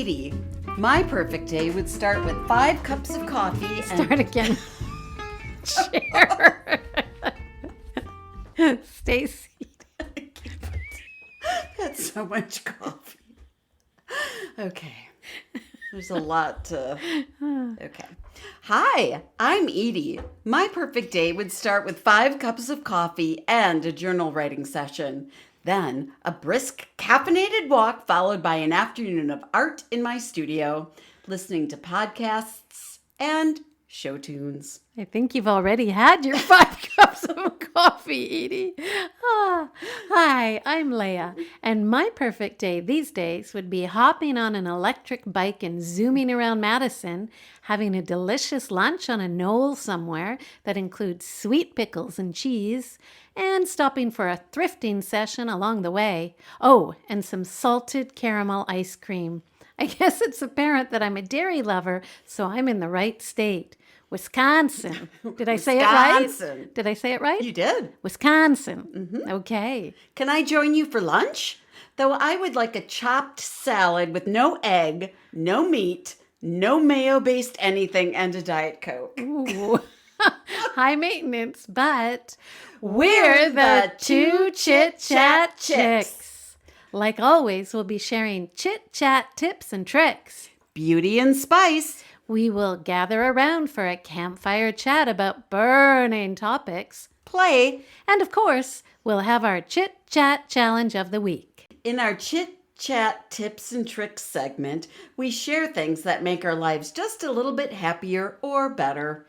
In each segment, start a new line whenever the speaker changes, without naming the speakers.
Eydie. My perfect day would start with 5 cups of coffee and...
Start again. Chair. Stay seated.
That's so much coffee. Okay. There's a lot to... Okay. Hi, I'm Eydie. My perfect day would start with 5 cups of coffee and a journal writing session. Then a brisk caffeinated walk followed by an afternoon of art in my studio, listening to podcasts and show tunes.
I think you've already had your 5 cups of coffee, Eydie. Hi, I'm Leah, and my perfect day these days would be hopping on an electric bike and zooming around Madison, having a delicious lunch on a knoll somewhere that includes sweet pickles and cheese, and stopping for a thrifting session along the way. Oh, and some salted caramel ice cream. I guess it's apparent that I'm a dairy lover, so I'm in the right state. Wisconsin. Did I say it right? Did I say it right?
You did.
Wisconsin.
Mm-hmm.
Okay.
Can I join you for lunch? Though I would like a chopped salad with no egg, no meat, no mayo-based anything, and a Diet Coke.
Ooh. High maintenance, but we're the 2 Chit-Chat Chicks. Like always, we'll be sharing chit-chat tips and tricks.
Beauty and spice.
We will gather around for a campfire chat about burning topics.
Play.
And of course, we'll have our chit-chat challenge of the week.
In our chit-chat tips and tricks segment, we share things that make our lives just a little bit happier or better.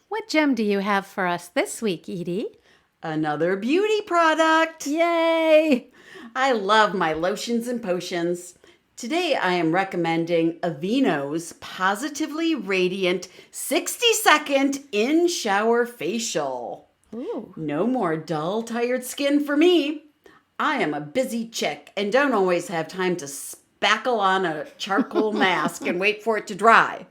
What gem do you have for us this week, Eydie?
Another beauty product.
Yay!
I love my lotions and potions. Today I am recommending Aveeno's Positively Radiant 60-second in-shower facial.
Ooh.
No more dull, tired skin for me. I am a busy chick and don't always have time to spackle on a charcoal mask and wait for it to dry.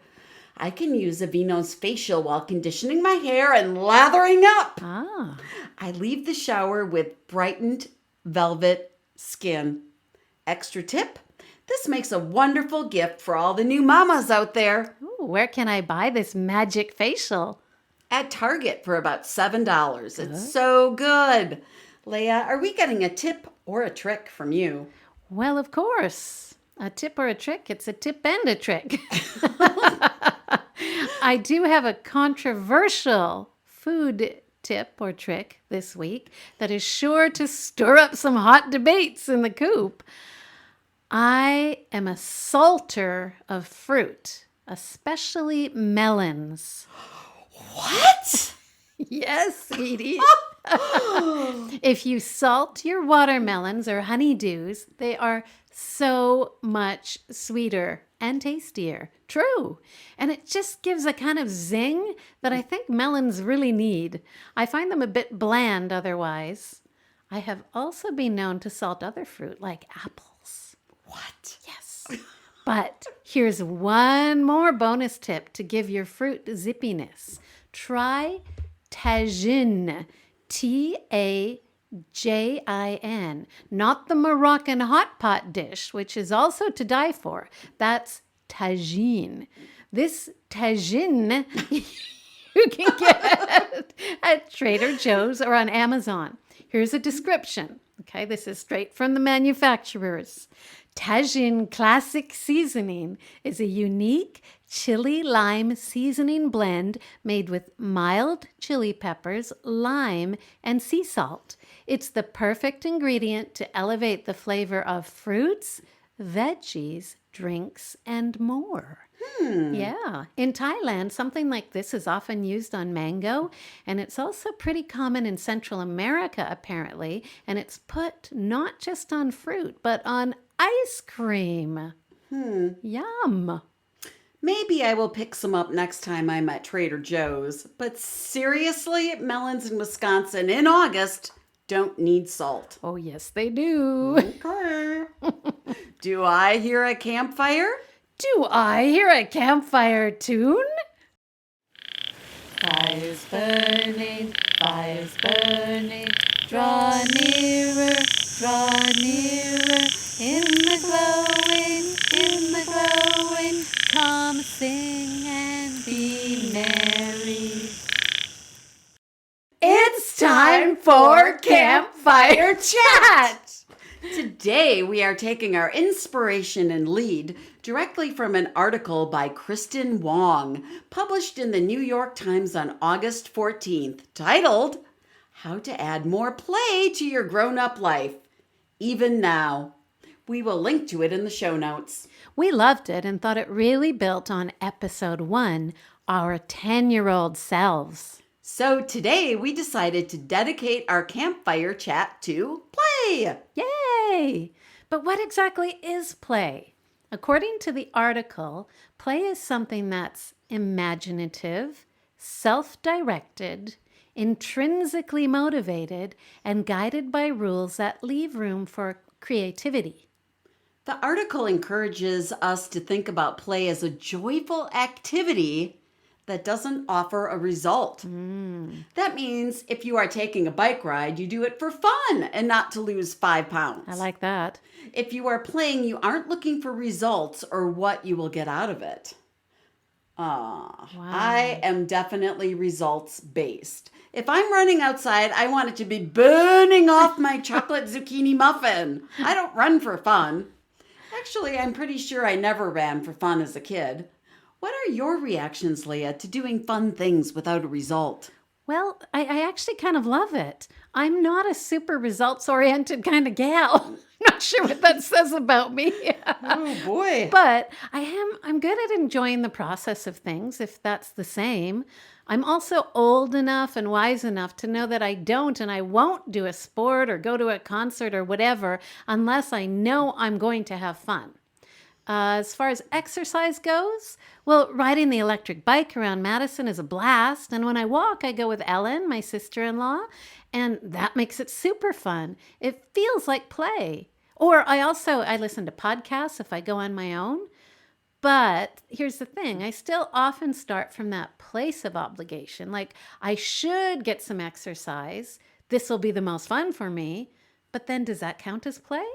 I can use Aveeno's facial while conditioning my hair and lathering up. I leave the shower with brightened velvet skin. Extra tip? This makes a wonderful gift for all the new mamas out there.
Ooh, where can I buy this magic facial?
At Target for about $7. It's so good. Leah, are we getting a tip or a trick from you?
Well, of course. A tip or a trick? It's a tip and a trick. I do have a controversial food tip or trick this week that is sure to stir up some hot debates in the coop. I am a salter of fruit, especially melons.
What?
Yes, Eydie. If you salt your watermelons or honeydews, they are so much sweeter and tastier. True. And it just gives a kind of zing that I think melons really need. I find them a bit bland otherwise. I have also been known to salt other fruit like apples.
What?
Yes. But here's one more bonus tip to give your fruit zippiness. Try tagine. T-A-J-I-N. Not the Moroccan hot pot dish, which is also to die for. That's tagine. This tagine you can get at Trader Joe's or on Amazon. Here's a description. Okay, this is straight from the manufacturers. Tagine Classic Seasoning is a unique chili lime seasoning blend made with mild chili peppers, lime, and sea salt. It's the perfect ingredient to elevate the flavor of fruits, veggies, drinks, and more. Yeah. In Thailand, something like this is often used on mango, and it's also pretty common in Central America, apparently, and it's put not just on fruit, but on ice cream. Yum.
Maybe I will pick some up next time I'm at Trader Joe's. But seriously, melons in Wisconsin in August don't need salt.
Oh, yes, they do.
Okay. Do I hear a campfire?
Do I hear a campfire tune? Fire's burning, draw nearer, in the glowing
Campfire Chat! Today we are taking our inspiration and lead directly from an article by Kristin Wong, published in the New York Times on August 14th, titled, How to Add More Play to Your Grown-Up Life, Even Now. We will link to it in the show notes.
We loved it and thought it really built on episode 1, our 10-year-old selves.
So today we decided to dedicate our campfire chat to play.
Yay! But what exactly is play? According to the article, play is something that's imaginative, self-directed, intrinsically motivated, and guided by rules that leave room for creativity.
The article encourages us to think about play as a joyful activity that doesn't offer a result. That means if you are taking a bike ride, you do it for fun and not to lose 5 pounds.
I like that.
If you are playing, you aren't looking for results or what you will get out of it. I am definitely results-based. If I'm running outside, I want it to be burning off my chocolate zucchini muffin. I don't run for fun. Actually, I'm pretty sure I never ran for fun as a kid. What are your reactions, Leah, to doing fun things without a result?
Well, I actually kind of love it. I'm not a super results-oriented kind of gal. Not sure what that says about me.
Oh, boy.
But I'm good at enjoying the process of things, if that's the same. I'm also old enough and wise enough to know that I don't and I won't do a sport or go to a concert or whatever unless I know I'm going to have fun. As far as exercise goes, well, riding the electric bike around Madison is a blast. And when I walk, I go with Ellen, my sister-in-law, and that makes it super fun. It feels like play. Or I listen to podcasts if I go on my own. But here's the thing. I still often start from that place of obligation. Like, I should get some exercise. This will be the most fun for me. But then does that count as play?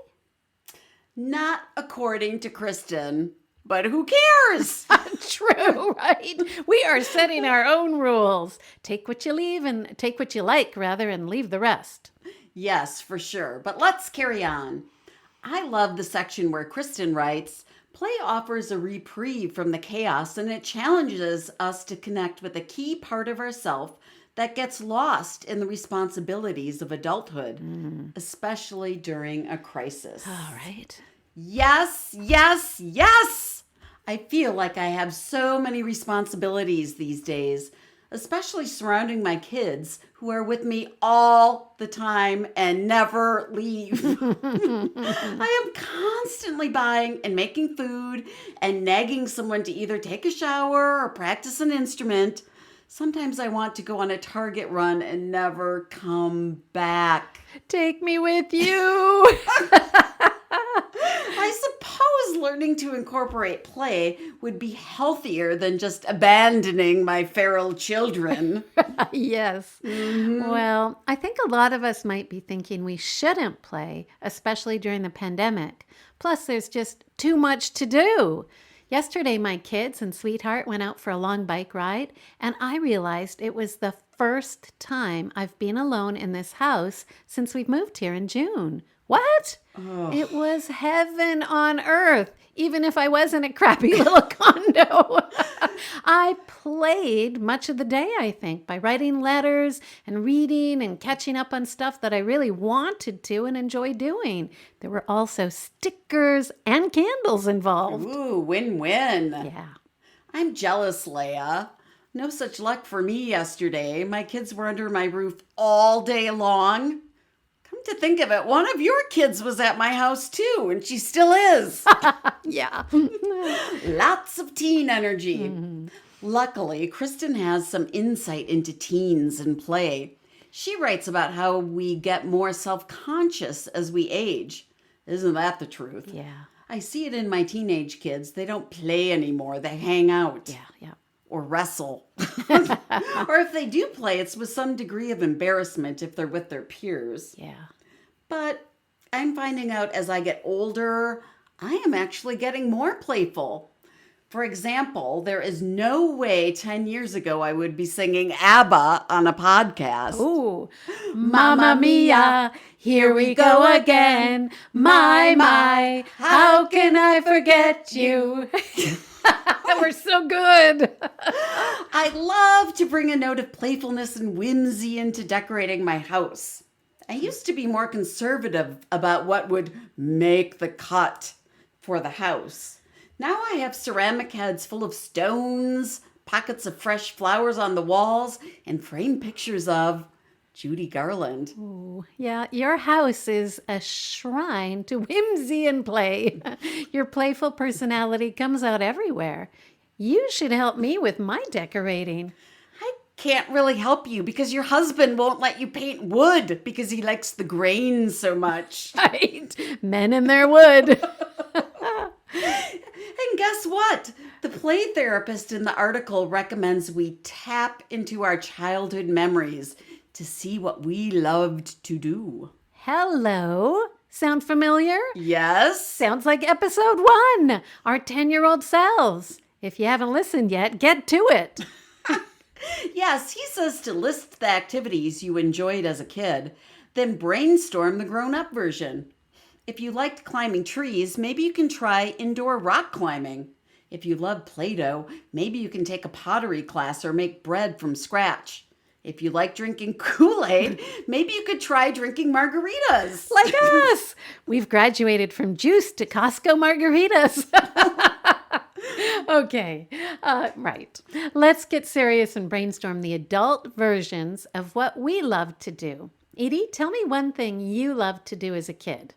Not according to Kristin, but who cares?
True, right? We are setting our own rules. Take what you like, and leave the rest.
Yes, for sure. But let's carry on. I love the section where Kristin writes, play offers a reprieve from the chaos and it challenges us to connect with a key part of ourself that gets lost in the responsibilities of adulthood, especially during a crisis.
All right.
Yes, yes, yes! I feel like I have so many responsibilities these days, especially surrounding my kids who are with me all the time and never leave. I am constantly buying and making food and nagging someone to either take a shower or practice an instrument. Sometimes I want to go on a Target run and never come back.
Take me with you.
I suppose learning to incorporate play would be healthier than just abandoning my feral children.
Yes. Well, I think a lot of us might be thinking we shouldn't play, especially during the pandemic. Plus, there's just too much to do. Yesterday, my kids and sweetheart went out for a long bike ride, and I realized it was the first time I've been alone in this house since we've moved here in June. What?
Ugh.
It was heaven on earth, even if I was in a crappy little condo. I played much of the day, I think, by writing letters and reading and catching up on stuff that I really wanted to and enjoy doing. There were also stickers and candles involved.
Ooh, win-win.
Yeah.
I'm jealous, Leah. No such luck for me yesterday. My kids were under my roof all day long. Come to think of it, one of your kids was at my house too, and she still is.
Yeah.
Lots of teen energy. Luckily, Kristin has some insight into teens and play. She writes about how we get more self-conscious as we age. Isn't that the truth?
Yeah.
I see it in my teenage kids. They don't play anymore. They hang out.
Yeah.
Or wrestle. Or if they do play, it's with some degree of embarrassment if they're with their peers.
Yeah.
But I'm finding out as I get older, I am actually getting more playful. For example, there is no way 10 years ago I would be singing ABBA on a podcast.
Ooh, Mamma Mia, here we go again. My, how can I forget you? We're so good.
I love to bring a note of playfulness and whimsy into decorating my house. I used to be more conservative about what would make the cut for the house. Now I have ceramic heads full of stones, pockets of fresh flowers on the walls, and framed pictures of Judy Garland.
Ooh, yeah, your house is a shrine to whimsy and play. Your playful personality comes out everywhere. You should help me with my decorating.
I can't really help you because your husband won't let you paint wood because he likes the grain so much.
Right, men and their wood.
And guess what? The play therapist in the article recommends we tap into our childhood memories to see what we loved to do.
Hello. Sound familiar?
Yes.
Sounds like episode 1, our 10-year-old selves. If you haven't listened yet, get to it.
Yes, he says to list the activities you enjoyed as a kid, then brainstorm the grown-up version. If you liked climbing trees, maybe you can try indoor rock climbing. If you love Play-Doh, maybe you can take a pottery class or make bread from scratch. If you like drinking Kool-Aid, maybe you could try drinking margaritas.
Like us. We've graduated from juice to Costco margaritas. Okay, right. Let's get serious and brainstorm the adult versions of what we loved to do. Eydie, tell me one thing you loved to do as a kid.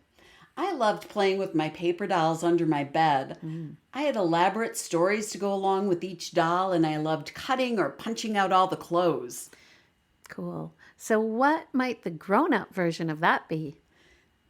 I loved playing with my paper dolls under my bed. I had elaborate stories to go along with each doll, and I loved cutting or punching out all the clothes.
Cool. So what might the grown-up version of that be?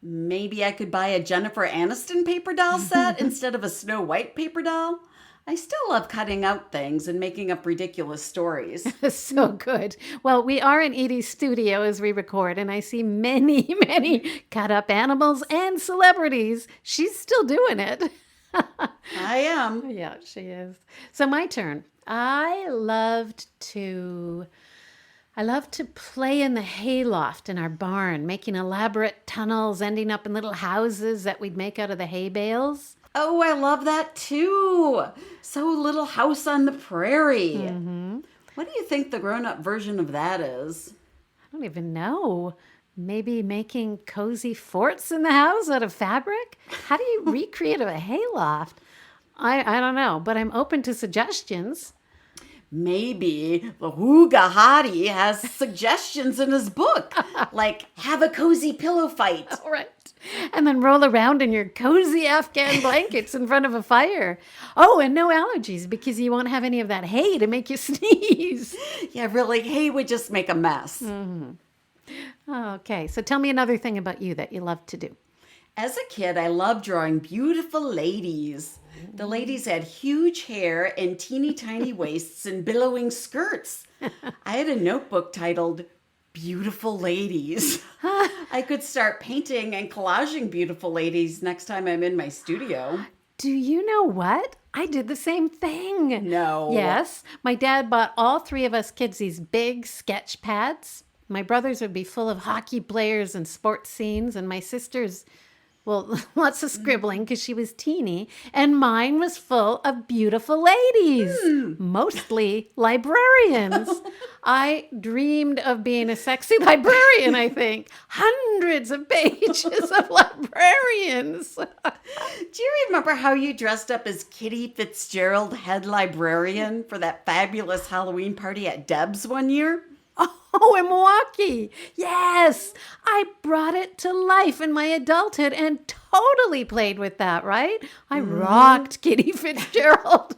Maybe I could buy a Jennifer Aniston paper doll set instead of a Snow White paper doll. I still love cutting out things and making up ridiculous stories.
So good. Well, we are in Eydie's studio as we record, and I see many, many cut-up animals and celebrities. She's still doing it.
I am.
Yeah, she is. So my turn. I loved to play in the hayloft in our barn, making elaborate tunnels ending up in little houses that we'd make out of the hay bales.
Oh, I love that too. So Little House on the Prairie. What do you think the grown-up version of that is?
I don't even know. Maybe making cozy forts in the house out of fabric? How do you recreate a hayloft? I don't know, but I'm open to suggestions.
Maybe the Hooga Hottie has suggestions in his book, like have a cozy pillow fight.
All right. And then roll around in your cozy Afghan blankets in front of a fire. Oh, and no allergies because you won't have any of that hay to make you sneeze.
Yeah, really, hay would just make a mess.
Okay, so tell me another thing about you that you love to do.
As a kid, I loved drawing beautiful ladies. The ladies had huge hair and teeny tiny waists and billowing skirts. I had a notebook titled Beautiful Ladies. I could start painting and collaging beautiful ladies next time I'm in my studio.
Do you know what? I did the same thing.
No.
Yes. My dad bought all 3 of us kids these big sketch pads. My brothers would be full of hockey players and sports scenes, and my sisters, well, lots of scribbling because she was teeny, and mine was full of beautiful ladies, mostly librarians. I dreamed of being a sexy librarian, I think. Hundreds of pages of librarians.
Do you remember how you dressed up as Kitty Fitzgerald, head librarian, for that fabulous Halloween party at Deb's one year?
Oh, in Milwaukee. Yes. I brought it to life in my adulthood and totally played with that, right? I rocked Kitty Fitzgerald.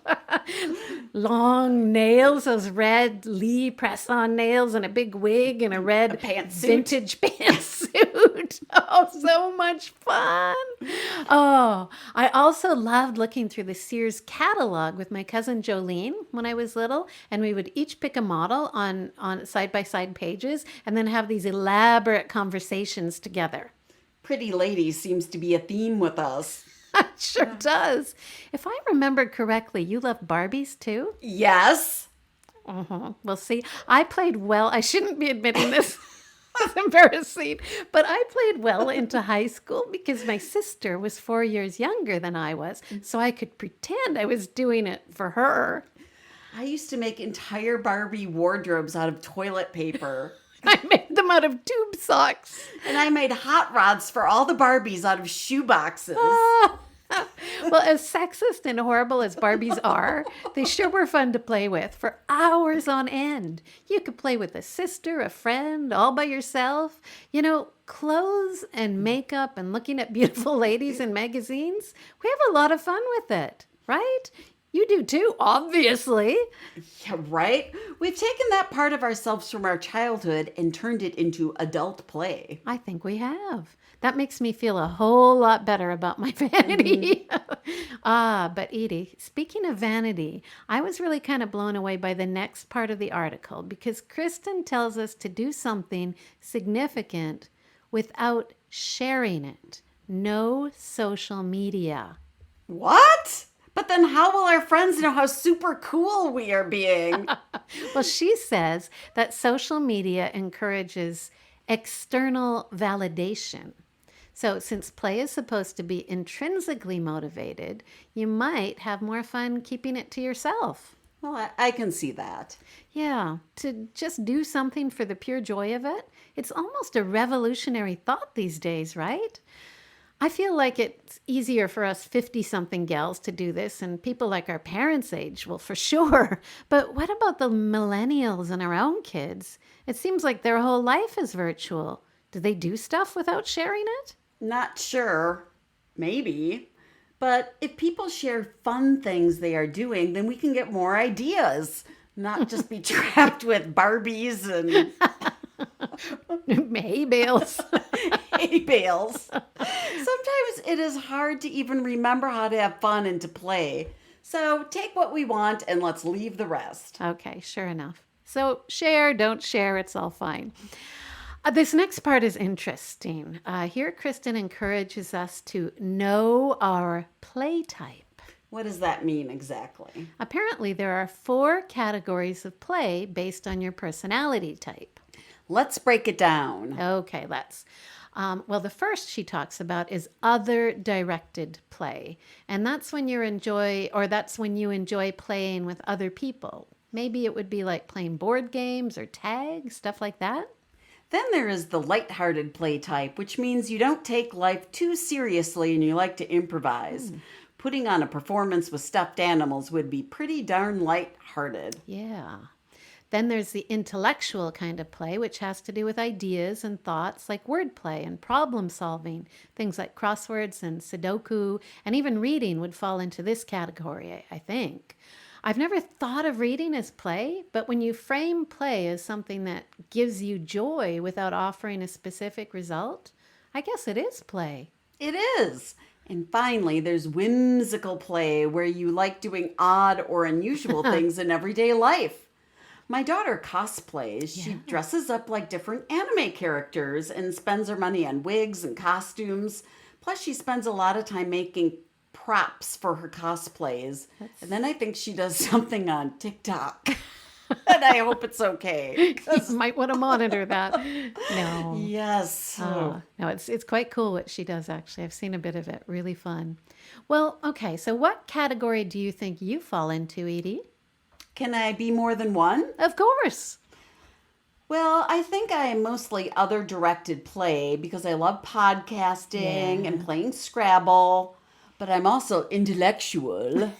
Long nails, those red Lee press-on nails, and a big wig and a red vintage pantsuit. Oh, so much fun. Oh, I also loved looking through the Sears catalog with my cousin Jolene when I was little, and we would each pick a model on side-by-side pages and then have these elaborate conversations together.
Pretty lady seems to be a theme with us.
Sure does. If I remember correctly, you love Barbies too?
Yes.
Well, see, I played well. I shouldn't be admitting this. It's embarrassing. But I played well into high school because my sister was 4 years younger than I was. So I could pretend I was doing it for her.
I used to make entire Barbie wardrobes out of toilet paper.
I made them out of tube socks.
And I made hot rods for all the Barbies out of shoe boxes.
Well, as sexist and horrible as Barbies are, they sure were fun to play with for hours on end. You could play with a sister, a friend, all by yourself. You know, clothes and makeup and looking at beautiful ladies in magazines, we have a lot of fun with it, right? You do too, obviously.
Yeah, right? We've taken that part of ourselves from our childhood and turned it into adult play.
I think we have. That makes me feel a whole lot better about my vanity. But Eydie, speaking of vanity, I was really kind of blown away by the next part of the article because Kristin tells us to do something significant without sharing it. No social media.
What? But then how will our friends know how super cool we are being?
Well, she says that social media encourages external validation. So, since play is supposed to be intrinsically motivated, you might have more fun keeping it to yourself.
Well, I can see that.
Yeah, to just do something for the pure joy of it, it's almost a revolutionary thought these days, right? I feel like it's easier for us 50-something gals to do this, and people like our parents' age will for sure. But what about the millennials and our own kids? It seems like their whole life is virtual. Do they do stuff without sharing it?
Not sure. Maybe. But if people share fun things they are doing, then we can get more ideas. Not just be trapped with Barbies and
Hay bales.
hay bales. Sometimes it is hard to even remember how to have fun and to play. So take what we want and let's leave the rest.
Okay, sure enough. So share, don't share, it's all fine. This next part is interesting. Here, Kristin encourages us to know our play type.
What does that mean exactly?
Apparently, there are 4 categories of play based on your personality type.
Let's break it down.
Okay, let's. Well, the first she talks about is other directed play. And that's when you enjoy playing with other people. Maybe it would be like playing board games or tag, stuff like that.
Then there is the lighthearted play type, which means you don't take life too seriously and you like to improvise. Putting on a performance with stuffed animals would be pretty darn lighthearted.
Yeah. Then there's the intellectual kind of play, which has to do with ideas and thoughts like wordplay and problem solving. Things like crosswords and Sudoku and even reading would fall into this category, I think. I've never thought of reading as play, but when you frame play as something that gives you joy without offering a specific result, I guess it is play.
It is. And finally, there's whimsical play where you like doing odd or unusual things in everyday life. My daughter cosplays. She dresses up like different anime characters and spends her money on wigs and costumes. Plus, she spends a lot of time making props for her cosplays. And then I think she does something on TikTok. And I hope it's okay.
You might want to monitor that. No.
Yes.
No, it's quite cool what she does, actually. I've seen a bit of it. Really fun. Well, okay, so what category do you think you fall into, Eydie?
Can I be more than one?
Of course.
Well, I think I am mostly other directed play because I love podcasting and playing Scrabble, but I'm also intellectual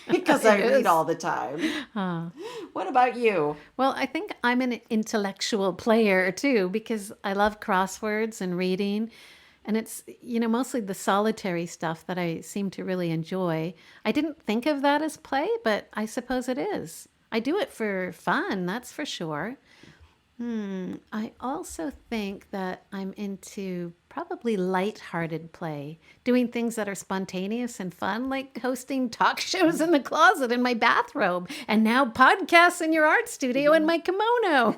because I read all the time. What about you?
Well, I think I'm an intellectual player too because I love crosswords and reading. And it's, mostly the solitary stuff that I seem to really enjoy. I didn't think of that as play, but I suppose it is. I do it for fun, that's for sure. I also think that I'm into Probably light-hearted play, doing things that are spontaneous and fun, like hosting talk shows in the closet in my bathrobe, and now podcasts in your art studio in my kimono.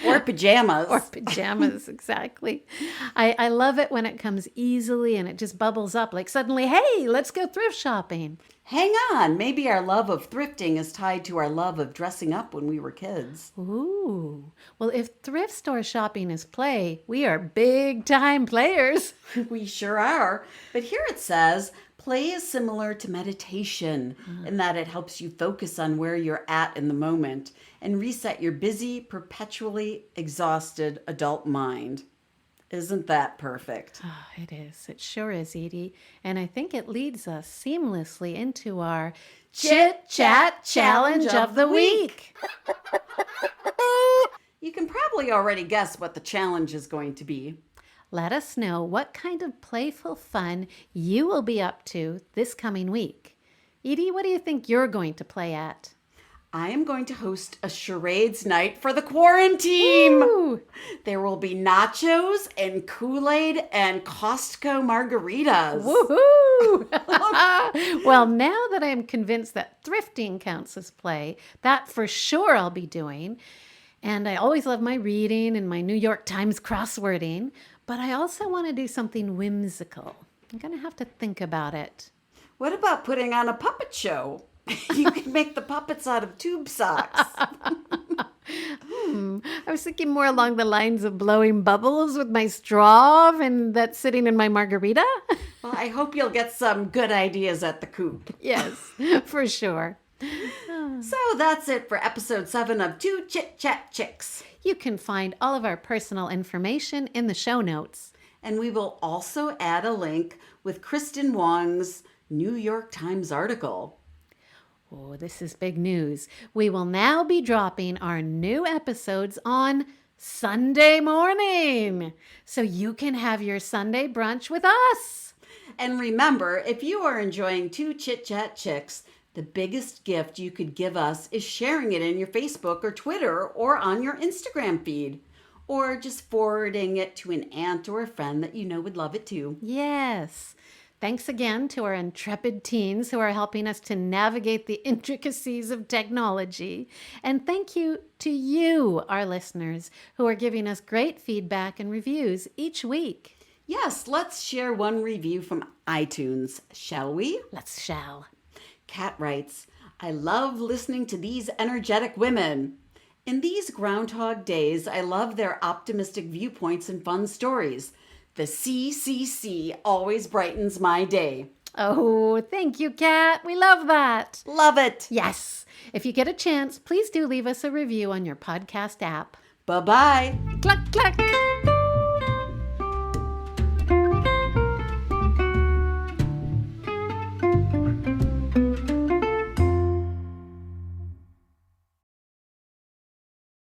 Or pajamas.
Or pajamas, exactly. I love it when it comes easily and it just bubbles up like suddenly, hey, let's go thrift shopping.
Hang on, maybe our love of thrifting is tied to our love of dressing up when we were kids.
Ooh. Well, if thrift store shopping is play, we are big time players.
We sure are. But here it says, play is similar to meditation in that it helps you focus on where you're at in the moment and reset your busy, perpetually exhausted adult mind. Isn't that perfect?
Oh, it is. It sure is, Eydie. And I think it leads us seamlessly into our Chit Chat Challenge of the Week.
You can probably already guess what the challenge is going to be.
Let us know what kind of playful fun you will be up to this coming week. Eydie, what do you think you're going to play at?
I am going to host a charades night for the quarantine.
Woo!
There will be nachos and Kool-Aid and Costco margaritas.
Woohoo! Well, now that I am convinced that thrifting counts as play, that for sure I'll be doing. And I always love my reading and my New York Times crosswording, but I also want to do something whimsical. I'm going to have to think about it.
What about putting on a puppet show? You can make the puppets out of tube socks.
I was thinking more along the lines of blowing bubbles with my straw and that's sitting in my margarita.
Well, I hope you'll get some good ideas at the coop.
Yes, for sure.
So that's it for episode 7 of Two Chit Chat Chicks.
You can find all of our personal information in the show notes.
And we will also add a link with Kristin Wong's New York Times article.
Oh, this is big news. We will now be dropping our new episodes on Sunday morning, so you can have your Sunday brunch with us.
And remember, if you are enjoying Two Chit Chat Chicks, the biggest gift you could give us is sharing it in your Facebook or Twitter or on your Instagram feed, or just forwarding it to an aunt or a friend that you know would love it too.
Yes. Thanks again to our intrepid teens who are helping us to navigate the intricacies of technology. And thank you to you, our listeners, who are giving us great feedback and reviews each week.
Yes, let's share one review from iTunes, shall we?
Let's shall.
Kat writes, I love listening to these energetic women. In these Groundhog Days, I love their optimistic viewpoints and fun stories. The CCC always brightens my day.
Oh, thank you, Kat. We love that.
Love it.
Yes. If you get a chance, please do leave us a review on your podcast app.
Bye-bye.
Cluck, cluck.